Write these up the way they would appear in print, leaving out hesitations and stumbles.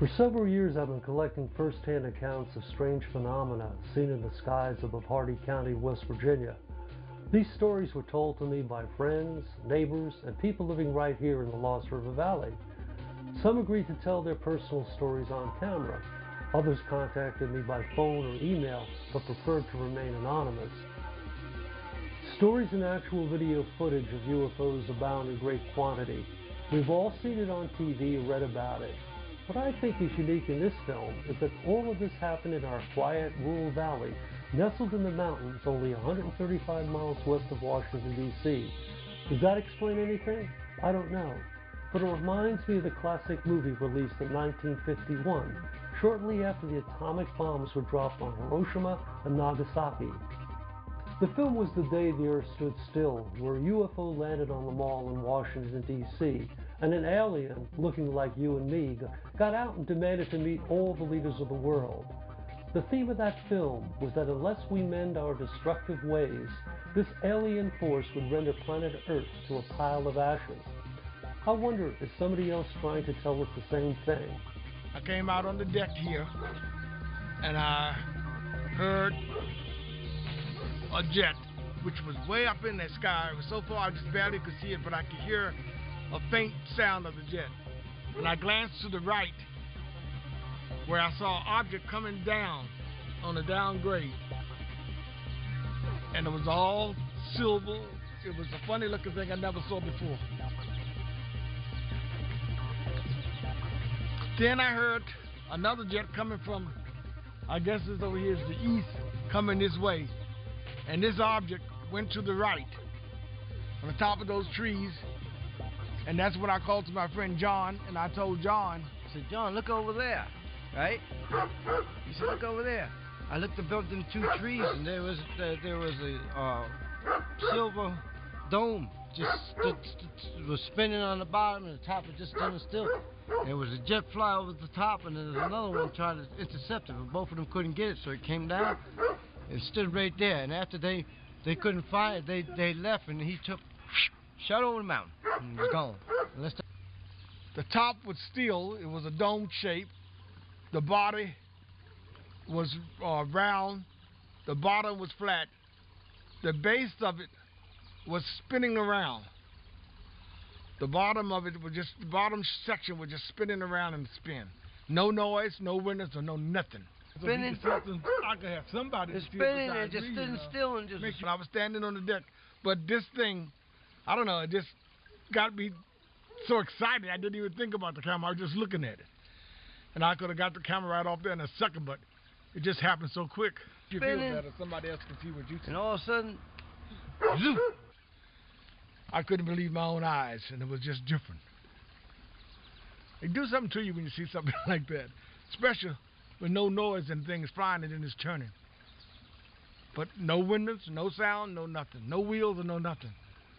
For several years I've been collecting first-hand accounts of strange phenomena seen in the skies above Hardy County, West Virginia. These stories were told to me by friends, neighbors, and people living right here in the Lost River Valley. Some agreed to tell their personal stories on camera. Others contacted me by phone or email, but preferred to remain anonymous. Stories and actual video footage of UFOs abound in great quantity. We've all seen it on TV or read about it. What I think is unique in this film is that all of this happened in our quiet, rural valley, nestled in the mountains only 135 miles west of Washington, D.C. Does that explain anything? I don't know. But it reminds me of the classic movie released in 1951, shortly after the atomic bombs were dropped on Hiroshima and Nagasaki. The film was the day the Earth stood still, where a UFO landed on the mall in Washington, D.C., and an alien, looking like you and me, got out and demanded to meet all the leaders of the world. The theme of that film was that unless we mend our destructive ways, this alien force would render planet Earth to a pile of ashes. I wonder, is somebody else trying to tell us the same thing? I came out on the deck here, and I heard a jet, which was way up in the sky. It was so far I just barely could see it, but I could hear a faint sound of the jet. And I glanced to the right, where I saw an object coming down on a downgrade. And it was all silver. It was a funny looking thing I never saw before. Then I heard another jet coming from, I guess it's over here, it's the east, coming this way. And this object went to the right, on the top of those trees. And that's when I called to my friend John, and I told John, I said, John, look over there, right? He said, look over there. I looked above them two trees, and there was a silver dome was spinning on the bottom, and the top was just standing still. And there was a jet fly over the top, and there was another one trying to intercept it, but both of them couldn't get it, so it came down and stood right there. And after they couldn't find it, they left, and he shot over the mountain, and was gone. The top was steel. It was a dome shape. The body was round. The bottom was flat. The base of it was spinning around. The bottom of it was just, the bottom section was just spinning around in the spin. No noise, no windows, or no nothing. Spinning? So I could have somebody it's spinning and just sitting still and just... I was standing on the deck, but this thing, I don't know, it just got me so excited I didn't even think about the camera. I was just looking at it. And I could have got the camera right off there in a second, but it just happened so quick. You feel better, somebody else can see what you see. And all of a sudden, zoom! I couldn't believe my own eyes, and it was just different. They do something to you when you see something like that, especially with no noise and things flying and then it's turning. But no windows, no sound, no nothing, no wheels or no nothing.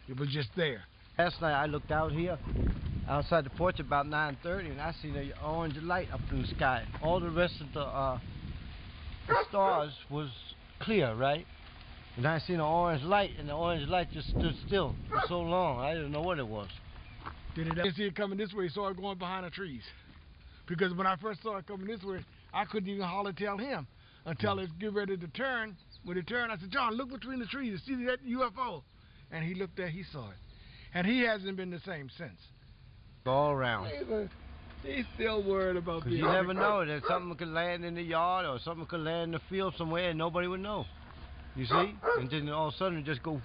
It was just there. Last night I looked out here, outside the porch about 9:30, and I seen an orange light up in the sky. All the rest of the stars was clear, right? And I seen an orange light, and the orange light just stood still for so long. I didn't know what it was. Did it ever see it coming this way? Saw it going behind the trees. Because when I first saw it coming this way, I couldn't even holler tell him until it get ready to turn. When it turned, I said, John, look between the trees. See that UFO? And he looked there, he saw it. And he hasn't been the same since. All around. He's still worried about because you never know that something could land in the yard or something could land in the field somewhere and nobody would know. You see? And then all of a sudden it just go.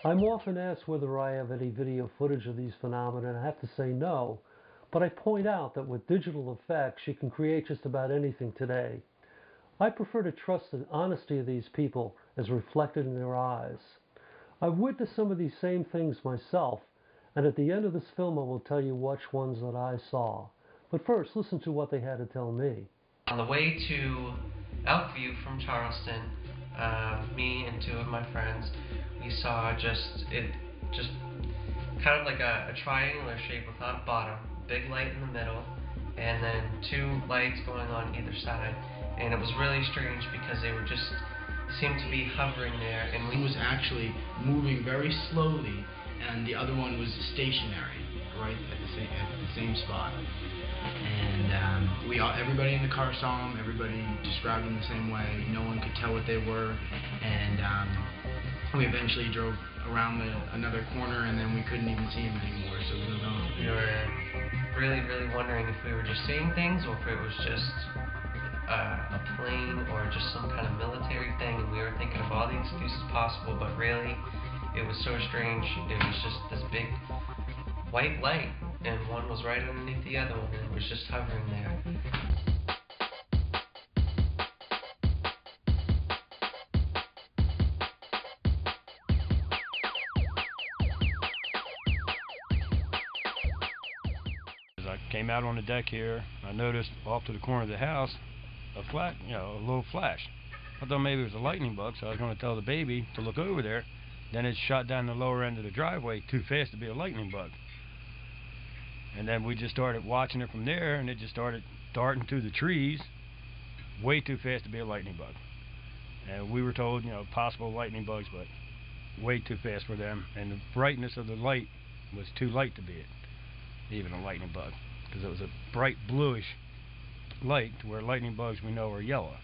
I'm often asked whether I have any video footage of these phenomena, and I have to say no. But I point out that with digital effects, you can create just about anything today. I prefer to trust the honesty of these people as reflected in their eyes. I've witnessed some of these same things myself, and at the end of this film I will tell you which ones that I saw. But first, listen to what they had to tell me. On the way to Elkview from Charleston, me and two of my friends, we saw just kind of like a triangular shape without a bottom, big light in the middle, and then two lights going on either side. and it was really strange because they were just seemed to be hovering there, and one was actually moving very slowly, and the other one was stationary, right at the same spot. And everybody in the car saw them. Everybody described them the same way. No one could tell what they were, and we eventually drove around another corner, and then we couldn't even see them anymore. So we moved on. We were really, really wondering if we were just seeing things, or if it was just a plane, or just some kind of military thing. And we were thinking of all the excuses possible, but really, it was so strange. It was just this big white light, and one was right underneath the other one, and it was just hovering there. As I came out on the deck here, I noticed off to the corner of the house a little flash. I thought maybe it was a lightning bug, so I was going to tell the baby to look over there. Then it shot down the lower end of the driveway too fast to be a lightning bug. And then we just started watching it from there, and it just started darting through the trees way too fast to be a lightning bug. And we were told, possible lightning bugs, but way too fast for them. And the brightness of the light was too light to be even a lightning bug, because it was a bright bluish light, where lightning bugs we know are yellow.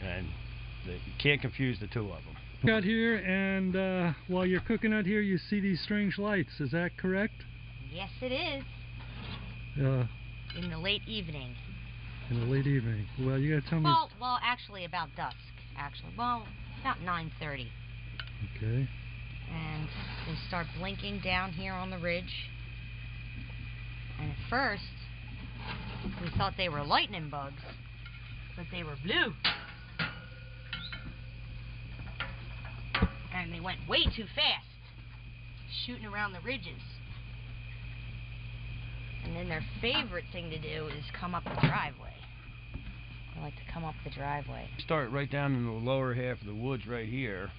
And you can't confuse the two of them. Out here, and while you're cooking out here, you see these strange lights. Is that correct? Yes, it is. In the late evening. In the late evening. Well, you gotta tell me. Well, actually about dusk. About 9:30. Okay. And they start blinking down here on the ridge. And at first, we thought they were lightning bugs, but they were blue. And they went way too fast, shooting around the ridges. And then their favorite thing to do is come up the driveway. They like to come up the driveway. Start right down in the lower half of the woods right here,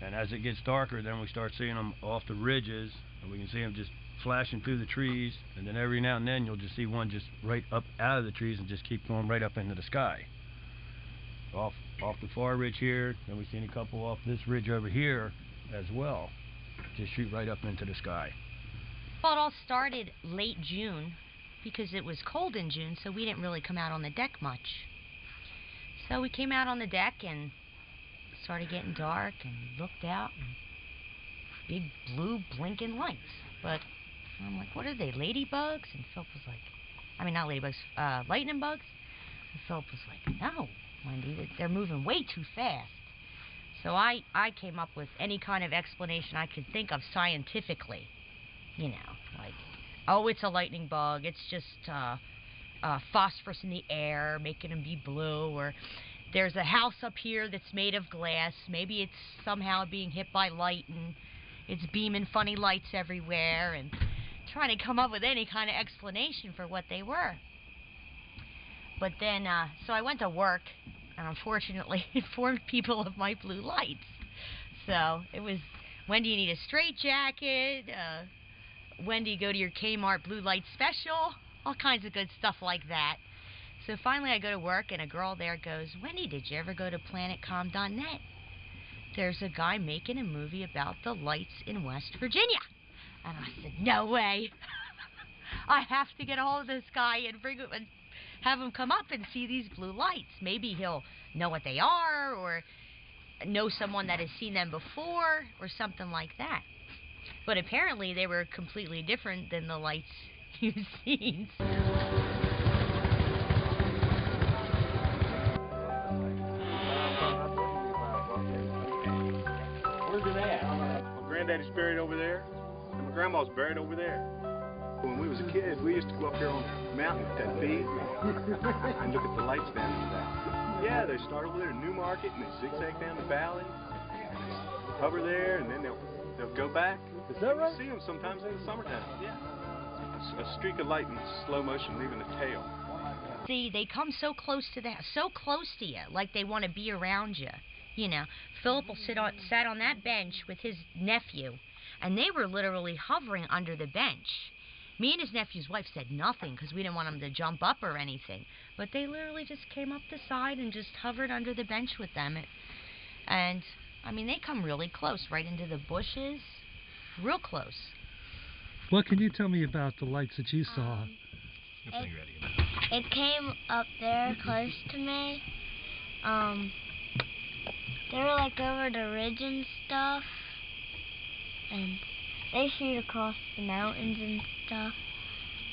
and as it gets darker, then we start seeing them off the ridges, and we can see them just flashing through the trees, and then every now and then you'll just see one just right up out of the trees and just keep going right up into the sky. Off the far ridge here, then we've seen a couple off this ridge over here as well. Just shoot right up into the sky. Well, it all started late June because it was cold in June, so we didn't really come out on the deck much. So we came out on the deck and it started getting dark, and we looked out and big blue blinking lights. But I'm like, what are they, ladybugs? And Philip was like, I mean, not ladybugs, lightning bugs? And Philip was like, no, Wendy, they're moving way too fast. So I came up with any kind of explanation I could think of scientifically. Like, oh, it's a lightning bug, it's just phosphorus in the air making them be blue, or there's a house up here that's made of glass, maybe it's somehow being hit by light and it's beaming funny lights everywhere, and trying to come up with any kind of explanation for what they were. But then, so I went to work, and unfortunately informed people of my blue lights. So it was, Wendy, you need a straitjacket, Wendy, go to your Kmart blue light special, all kinds of good stuff like that. So finally I go to work, and a girl there goes, Wendy, did you ever go to planetcom.net? There's a guy making a movie about the lights in West Virginia. And I said, no way. I have to get a hold of this guy and bring him and have him come up and see these blue lights. Maybe he'll know what they are, or know someone that has seen them before, or something like that. But apparently they were completely different than the lights you've seen. Where's it at? My granddaddy's buried over there, and my grandma's buried over there. When we was a kid, we used to go up here on the mountain with that bee and look at the lights down there. Yeah, they start over there in Newmarket, and they zigzag down the valley, and they hover there, and then they'll go back. Is that right? You see them sometimes in the summertime. Yeah. A streak of light in slow motion, leaving a tail. See, they come so close to you, like they want to be around you. Philip will sat on that bench with his nephew, and they were literally hovering under the bench. Me and his nephew's wife said nothing because we didn't want him to jump up or anything. But they literally just came up the side and just hovered under the bench with them. And I mean, they come really close, right into the bushes, real close. What can you tell me about the lights that you saw? It came up there close to me. They were like over the ridge and stuff. And they shoot across the mountains and stuff.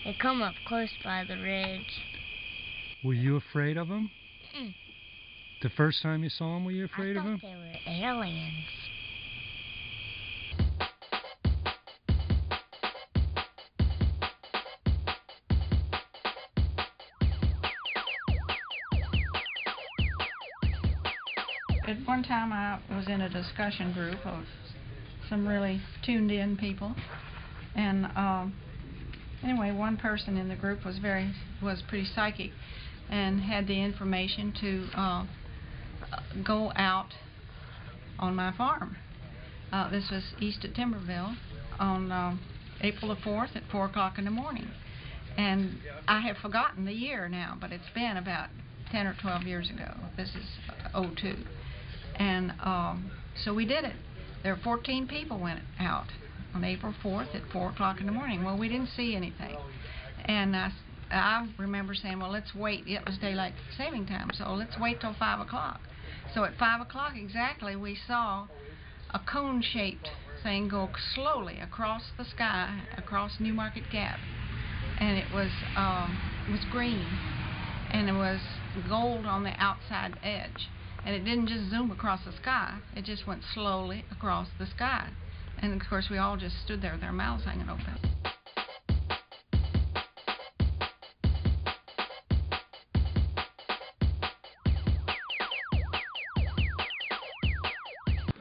They come up close by the ridge. Were you afraid of them? Mm. The first time you saw them, were you afraid of them? I thought they were aliens. At one time I was in a discussion group of some really tuned in people, and anyway, one person in the group was pretty psychic and had the information to go out on my farm. This was east of Timberville on April the 4th at 4 o'clock in the morning, and I have forgotten the year now, but it's been about 10 or 12 years ago. This is '02, and so we did it. There were 14 people went out on April 4th at 4 o'clock in the morning. Well, we didn't see anything. And I remember saying, well, let's wait. It was daylight saving time, so let's wait till 5 o'clock. So at 5 o'clock exactly, we saw a cone-shaped thing go slowly across the sky, across Newmarket Gap. And it was green, and it was gold on the outside edge. And it didn't just zoom across the sky, it just went slowly across the sky. And of course we all just stood there with our mouths hanging open.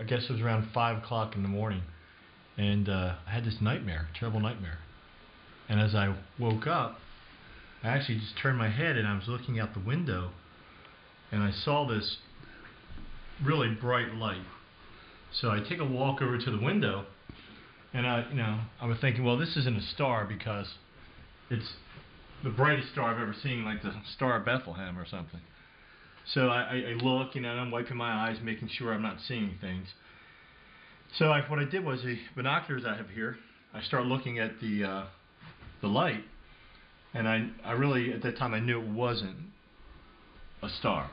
I guess it was around 5 o'clock in the morning, and I had this nightmare, terrible nightmare. And as I woke up, I actually just turned my head and I was looking out the window, and I saw this really bright light. So I take a walk over to the window, and I was thinking, well, this isn't a star because it's the brightest star I've ever seen, like the Star of Bethlehem or something. So I look, and I'm wiping my eyes, making sure I'm not seeing things. So what I did was the binoculars I have here, I start looking at the light, and I really, at that time, I knew it wasn't a star.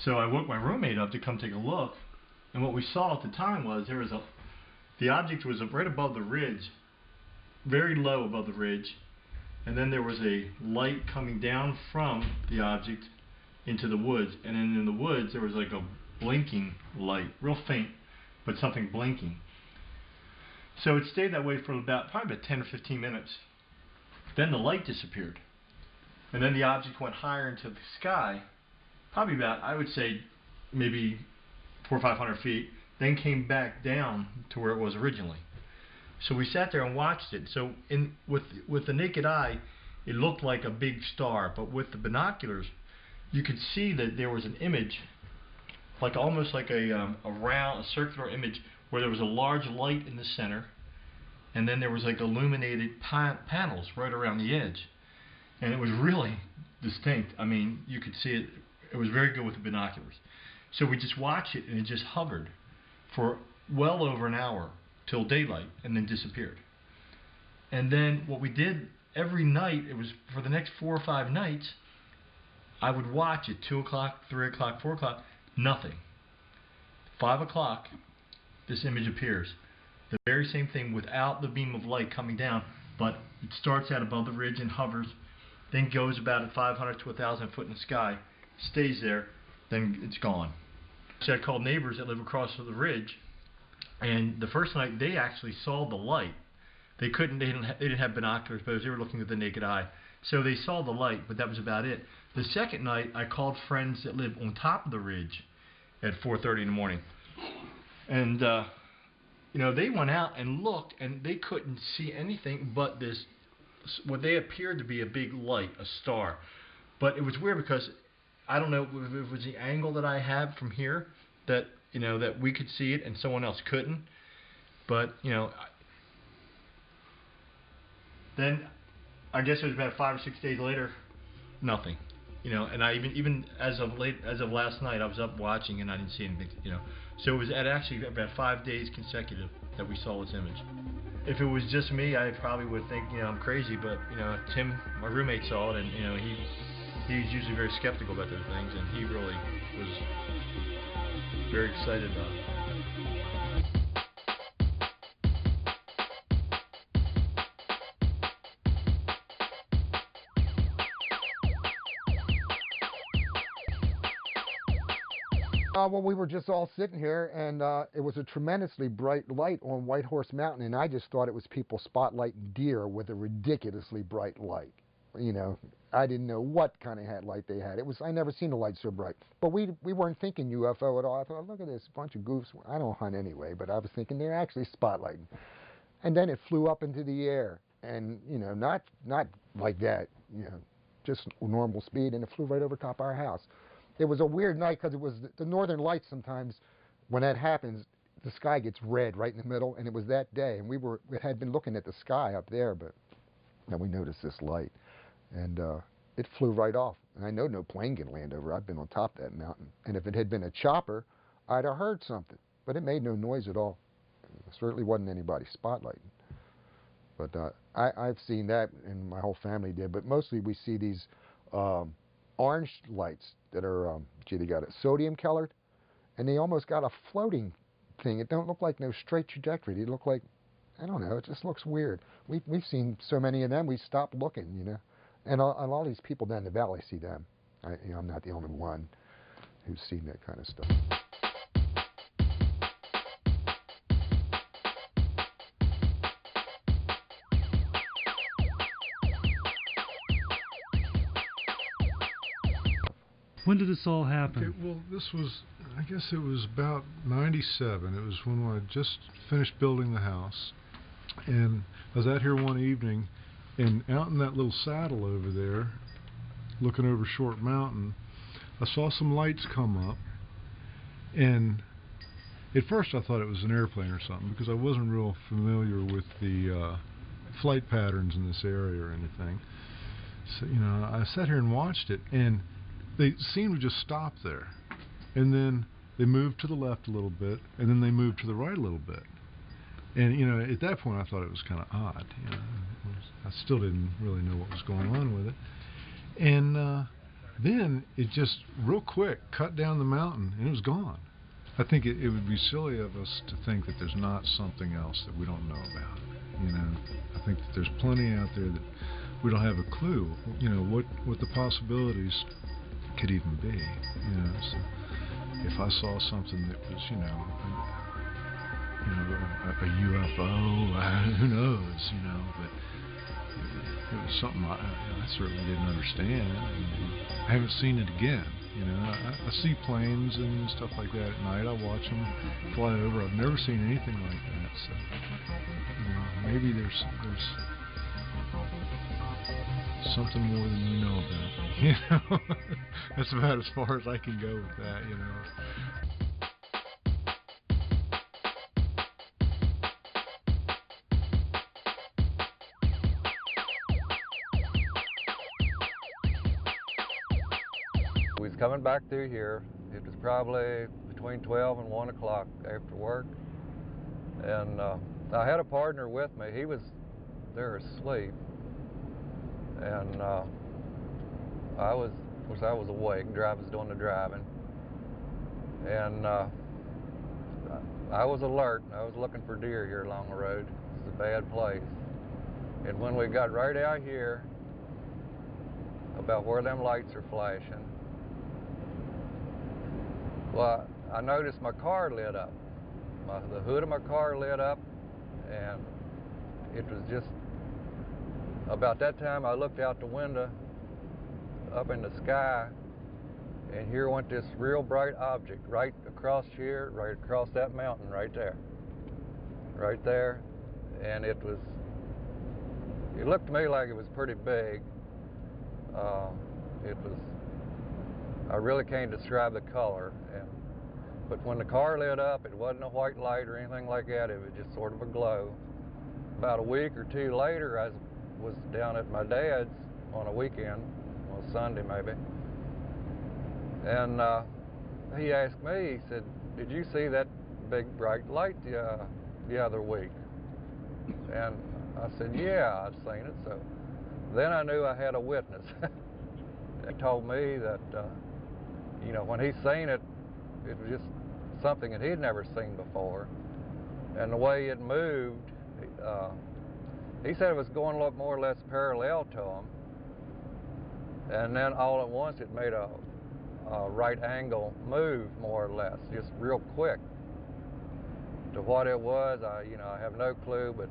So I woke my roommate up to come take a look, and what we saw at the time was the object was right above the ridge, very low above the ridge, and then there was a light coming down from the object into the woods, and then in the woods there was like a blinking light, real faint, but something blinking. So it stayed that way for probably about 10 or 15 minutes. Then the light disappeared, and then the object went higher into the sky, probably about, I would say, maybe 400 or 500 feet, then came back down to where it was originally. So we sat there and watched it. So with the naked eye, it looked like a big star, but with the binoculars, you could see that there was an image, like almost like a circular image, where there was a large light in the center, and then there was like illuminated panels right around the edge, and it was really distinct. I mean, you could see it. It was very good with the binoculars. So we just watched it, and it just hovered for well over an hour till daylight, and then disappeared. And then what we did every night, it was for the next 4 or 5 nights, I would watch it, 2 o'clock, 3 o'clock, 4 o'clock, nothing. 5 o'clock, this image appears. The very same thing without the beam of light coming down, but it starts out above the ridge and hovers, then goes about at 500 to 1,000 foot in the sky, stays there, then it's gone. So I called neighbors that live across the ridge, and the first night they actually saw the light. They didn't have binoculars, but they were looking with the naked eye. So they saw the light, but that was about it. The second night I called friends that live on top of the ridge at 4:30 in the morning, and they went out and looked, and they couldn't see anything but this, what they appeared to be a big light, a star. But it was weird because I don't know if it was the angle that I have from here that that we could see it and someone else couldn't. But Then I guess it was about 5 or 6 days later, nothing. You know, and I even as of last night, I was up watching and I didn't see anything. You know, so it was at actually about 5 days consecutive that we saw this image. If it was just me, I probably would think, you know, I'm crazy. But you know, Tim, my roommate, saw it, and you know, he's usually very skeptical about those things, and he really was very excited about it. Well, we were just all sitting here, and it was a tremendously bright light on White Horse Mountain, and I just thought it was people spotlighting deer with a ridiculously bright light. You know, I didn't know what kind of headlight they had. I never seen a light so bright. But we weren't thinking UFO at all. I thought, look at this bunch of goofs. I don't hunt anyway, but I was thinking they're actually spotlighting. And then it flew up into the air, and you know, not like that, you know, just normal speed, and it flew right over top our house. It was a weird night because it was the northern lights. Sometimes when that happens, the sky gets red right in the middle, and it was that day. And we had been looking at the sky up there, but then we noticed this light, and it flew right off. And I know no plane can land over. I've been on top of that mountain, and if it had been a chopper, I'd have heard something. But it made no noise at all. It certainly wasn't anybody spotlighting. But I've seen that, and my whole family did. But mostly we see these orange lights that are, they got it sodium colored, and they almost got a floating thing. It don't look like no straight trajectory. They look like, I don't know, it just looks weird. We've seen so many of them, we stopped looking, you know. And all these people down in the valley see them. I'm not the only one who's seen that kind of stuff. When did this all happen? Okay, well, this was, I guess it was about 97. It was when I just finished building the house. And I was out here one evening, and out in that little saddle over there, looking over Short Mountain, I saw some lights come up. And at first I thought it was an airplane or something, because I wasn't real familiar with the flight patterns in this area or anything. So, you know, I sat here and watched it, and they seemed to just stop there, and then they moved to the left a little bit, and then they moved to the right a little bit. And you know, at that point, I thought it was kind of odd. You know, I still didn't really know what was going on with it. And then it just real quick cut down the mountain, and it was gone. I think it would be silly of us to think that there's not something else that we don't know about. You know, I think that there's plenty out there that we don't have a clue. You know, what the possibilities could even be, you know. So if I saw something that was, you know, a UFO, who knows, you know, but it was something I certainly didn't understand, and I haven't seen it again. You know, I see planes and stuff like that at night. I watch them fly over. I've never seen anything like that. So, you know, maybe there's something more than you know about. You know, that's about as far as I can go with that, you know. We was coming back through here. It was probably between 12 and 1 o'clock after work. And I had a partner with me. He was there asleep. And I was awake. I was doing the driving, and I was alert. I was looking for deer here along the road. It's a bad place. And when we got right out here, about where them lights are flashing, well, I noticed my car lit up. The hood of my car lit up, and it was just about that time I looked out the window up in the sky, and here went this real bright object right across here, right across that mountain right there. And it looked to me like it was pretty big. I really can't describe the color, but when the car lit up, it wasn't a white light or anything like that. It was just sort of a glow. About a week or two later, I was was down at my dad's on a weekend, on a Sunday maybe, and he asked me, he said, "Did you see that big bright light the other week?" And I said, "Yeah, I'd seen it." So then I knew I had a witness. He told me that, you know, when he seen it, it was just something that he'd never seen before. And the way it moved, he said it was going a lot more or less parallel to him. And then all at once it made a right angle move, more or less, just real quick. To what it was, I have no clue, but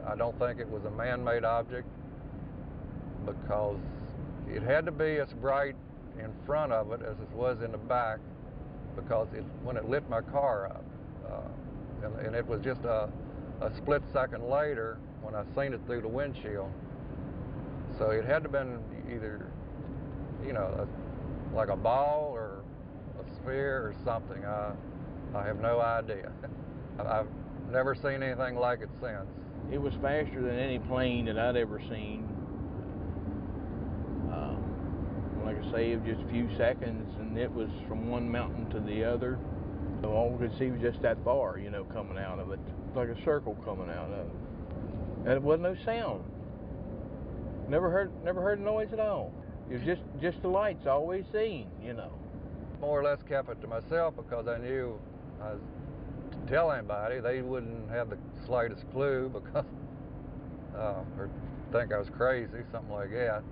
I don't think it was a man-made object, because it had to be as bright in front of it as it was in the back, because when it lit my car up, and it was just a split second later when I seen it through the windshield. So it had to have been either, you know, like a ball or a sphere or something. I have no idea. I've never seen anything like it since. It was faster than any plane that I'd ever seen. Like I say, it was just a few seconds, and it was from one mountain to the other. So all we could see was just that far, you know, coming out of it, like a circle coming out of it. And it wasn't no sound. Never heard a noise at all. It was just the lights I always seen, you know. More or less kept it to myself because I knew to tell anybody, they wouldn't have the slightest clue, because or think I was crazy, something like that.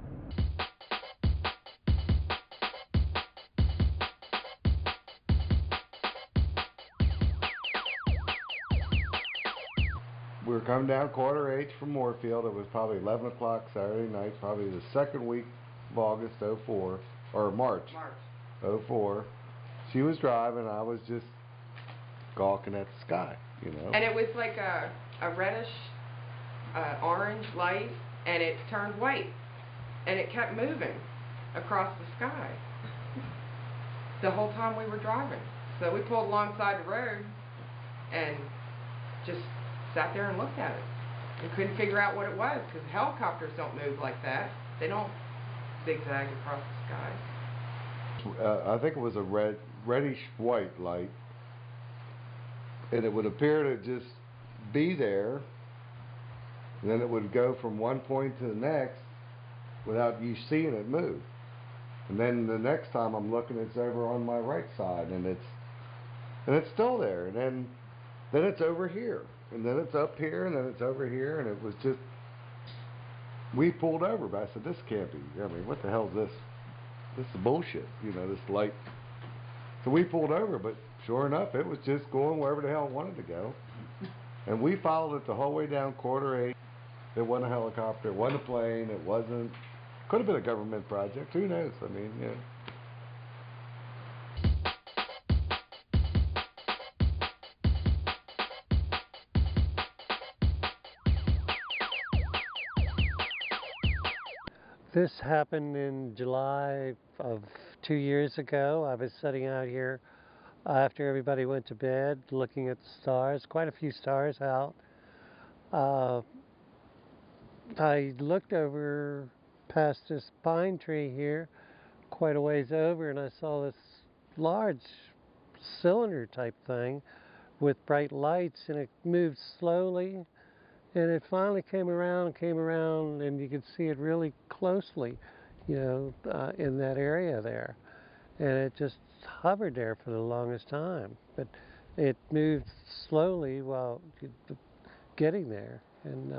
We were coming down quarter H from Moorfield. It was probably 11 o'clock Saturday night, probably the second week of August '04, or March '04. She was driving, I was just gawking at the sky, you know. And it was like a reddish orange light, and it turned white, and it kept moving across the sky the whole time we were driving. So we pulled alongside the road and just sat there and looked at it and couldn't figure out what it was, because helicopters don't move like that. They don't zigzag across the sky. I think it was a reddish white light, and it would appear to just be there, and then it would go from one point to the next without you seeing it move. And then the next time I'm looking, it's over on my right side, and it's still there, and then it's over here, and then it's up here, and then it's over here, and it was just, we pulled over, but I said, this can't be, I mean, what the hell is this? This is bullshit, you know, this light. So we pulled over, but sure enough, it was just going wherever the hell it wanted to go. And we followed it the whole way down quarter H. It wasn't a helicopter, it wasn't a plane, it wasn't, could have been a government project, who knows, I mean, yeah. This happened in July of 2 years ago. I was sitting out here after everybody went to bed, looking at the stars, quite a few stars out. I looked over past this pine tree here, quite a ways over, and I saw this large cylinder type thing with bright lights, and it moved slowly. And it finally came around, and you could see it really closely, you know, in that area there. And it just hovered there for the longest time. But it moved slowly while getting there. And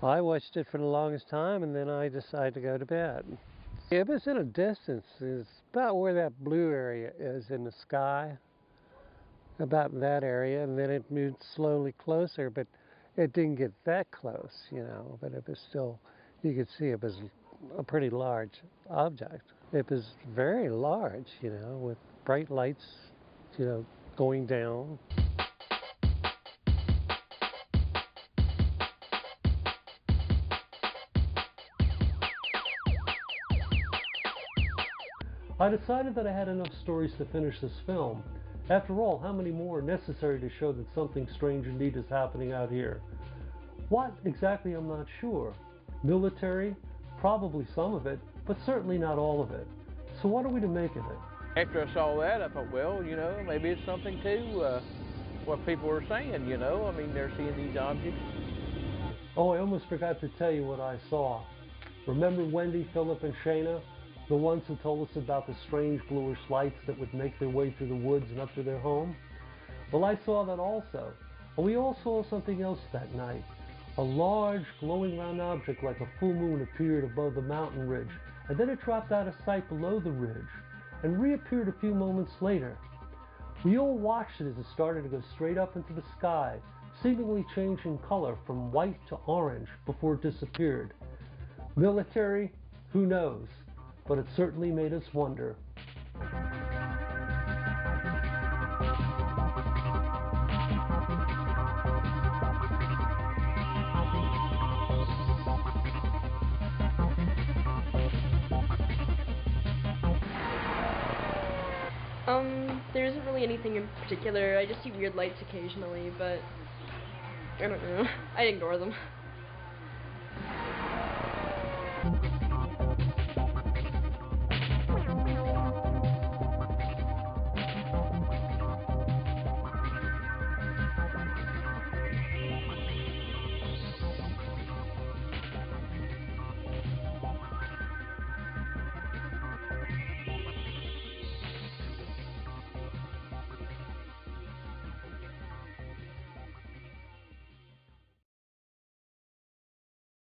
I watched it for the longest time, and then I decided to go to bed. It was in a distance. It's about where that blue area is in the sky, about in that area, and then it moved slowly closer, but it didn't get that close, you know, but it was still, you could see it was a pretty large object. It was very large, you know, with bright lights, you know, going down. I decided that I had enough stories to finish this film. After all, how many more are necessary to show that something strange indeed is happening out here? What exactly, I'm not sure. Military? Probably some of it, but certainly not all of it. So what are we to make of it? After I saw that, I thought, well, you know, maybe it's something to what people are saying, you know. I mean, they're seeing these objects. Oh, I almost forgot to tell you what I saw. Remember Wendy, Philip, and Shana? The ones who told us about the strange bluish lights that would make their way through the woods and up to their home? Well, I saw that also. And we all saw something else that night. A large, glowing round object like a full moon appeared above the mountain ridge, and then it dropped out of sight below the ridge, and reappeared a few moments later. We all watched it as it started to go straight up into the sky, seemingly changing color from white to orange before it disappeared. Military? Who knows? But it certainly made us wonder. There isn't really anything in particular. I just see weird lights occasionally, but I don't know. I ignore them.